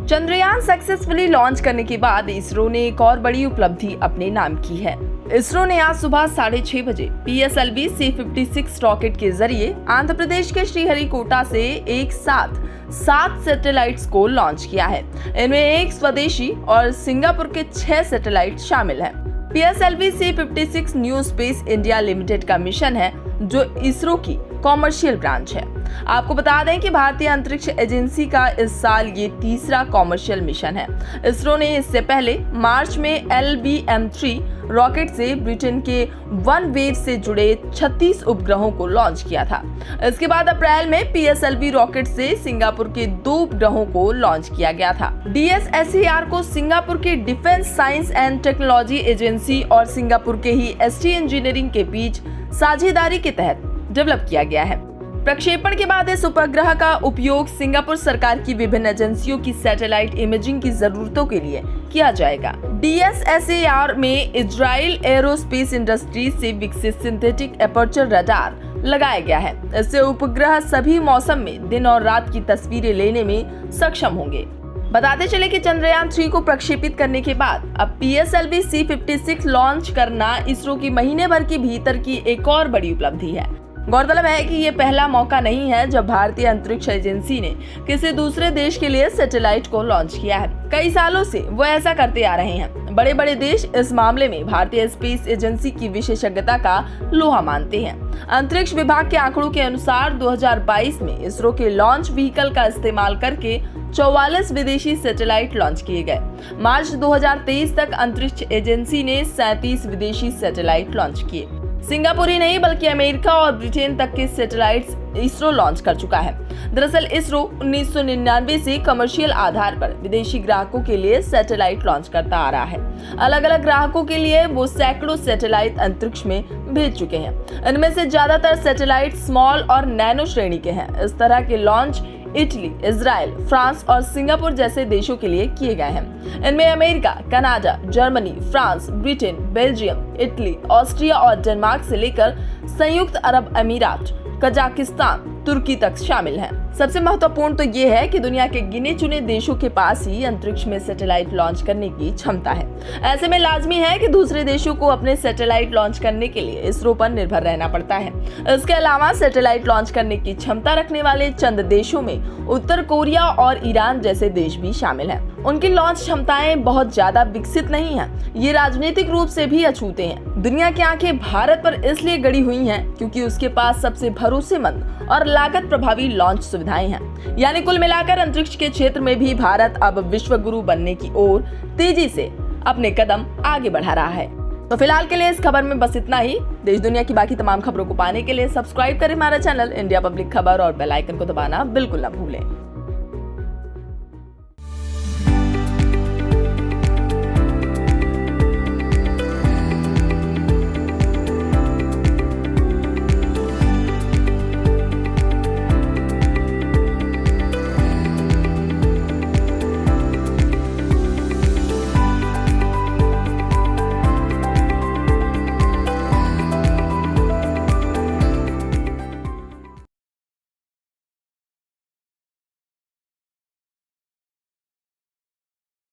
Chandrayaan successfully launch करने के बाद इसरो ने एक और बड़ी उपलब्धि अपने नाम की है। इसरो ने आज सुबह 6:30 बजे PSLV C56 रॉकेट के जरिए आंध्र प्रदेश के श्रीहरिकोटा से एक साथ 7 सैटेलाइट्स को लॉन्च किया है। इनमें एक स्वदेशी और सिंगापुर के 6 सैटेलाइट शामिल हैं। PSLV C56 new space India limited का मिशन है, जो इसरो की कॉमर्शियल ब्रांच है। आपको बता दें कि भारतीय अंतरिक्ष एजेंसी का इस साल ये तीसरा कॉमर्शियल मिशन है। इसरो ने इससे पहले मार्च में LBM-3 रॉकेट से ब्रिटेन के OneWeb से जुड़े 36 उपग्रहों को लॉन्च किया था। इसके बाद अप्रैल में PSLV रॉकेट से सिंगापुर के 2 उपग्रहों को लॉन्च किया गया था। DSSER को सिंगापुर के defence science and technology agency और सिंगापुर के ही ST इंजीनियरिंग के बीच साझेदारी के तहत डेवलप किया गया है। प्रक्षेपण के बाद इस उपग्रह का उपयोग सिंगापुर सरकार की विभिन्न एजेंसियों की सैटेलाइट इमेजिंग की जरूरतों के लिए किया जाएगा। DSSER में इजराइल एरोस्पेस इंडस्ट्री से विकसित सिंथेटिक एपर्चर रडार लगाया गया है। इससे उपग्रह सभी मौसम में दिन और रात की तस्वीरें लेने में सक्षम होंगे। बताते चले कि चंद्रयान 3 को प्रक्षेपित करने के बाद अब PSLV C56 लॉन्च करना इसरो की महीने भर के भीतर की एक और बड़ी उपलब्धि है। गौरतलब है कि ये पहला मौका नहीं है जब भारतीय अंतरिक्ष एजेंसी ने किसी दूसरे देश के लिए सैटेलाइट को लॉन्च किया है। कई सालों से वो ऐसा करते आ रहे हैं। बड़े बड़े देश इस मामले में भारतीय स्पेस एजेंसी की विशेषज्ञता का लोहा मानते हैं। अंतरिक्ष विभाग के आंकड़ों के अनुसार 2022 में इसरो के लॉन्च व्हीकल का इस्तेमाल करके 44 विदेशी सैटेलाइट लॉन्च किए गए। मार्च 2023 तक अंतरिक्ष एजेंसी ने 37 विदेशी सैटेलाइट लॉन्च किए। सिंगापुर ही नहीं बल्कि अमेरिका और ब्रिटेन तक के सैटेलाइट्स इसरो लॉन्च कर चुका है। दरअसल इसरो 1999 से कमर्शियल आधार पर विदेशी ग्राहकों के लिए सैटेलाइट लॉन्च करता आ रहा है। अलग अलग ग्राहकों के लिए वो सैकड़ों सैटेलाइट अंतरिक्ष में भेज चुके हैं। इनमें से ज्यादातर सैटेलाइट स्मॉल और नैनो श्रेणी के हैं। इस तरह के लॉन्च इटली, इजराइल, फ्रांस और सिंगापुर जैसे देशों के लिए किए गए हैं। इनमें America, Canada, Germany, France, Britain, Belgium, Italy, Austria और डेनमार्क से लेकर संयुक्त अरब अमीरात, कजाकिस्तान, तुर्की तक शामिल हैं। सबसे महत्वपूर्ण तो ये है कि दुनिया के गिने चुने देशों के पास ही अंतरिक्ष में सैटेलाइट लॉन्च करने की क्षमता है। ऐसे में लाजमी है कि दूसरे देशों को अपने सैटेलाइट लॉन्च करने के लिए इसरो पर निर्भर रहना पड़ता है। इसके अलावा सैटेलाइट लॉन्च करने की क्षमता रखने वाले चंद देशों में उत्तर कोरिया और ईरान जैसे देश भी शामिल हैं। उनकी लॉन्च क्षमताएं बहुत ज्यादा विकसित नहीं हैं। ये राजनीतिक रूप से भी अछूते हैं। दुनिया की आंखें भारत पर इसलिए गड़ी हुई हैं क्योंकि उसके पास सबसे भरोसेमंद और लागत प्रभावी लॉन्च सुविधाएं हैं। यानी कुल मिलाकर अंतरिक्ष के क्षेत्र में भी भारत अब विश्व गुरु बनने की ओर तेजी से अपने कदम आगे बढ़ा रहा है। तो फिलहाल के लिए इस खबर में बस इतना ही। देश दुनिया की बाकी तमाम खबरों को पाने के लिए सब्सक्राइब करें हमारा चैनल इंडिया पब्लिक खबर और बेल आइकन को दबाना बिल्कुल न भूलें।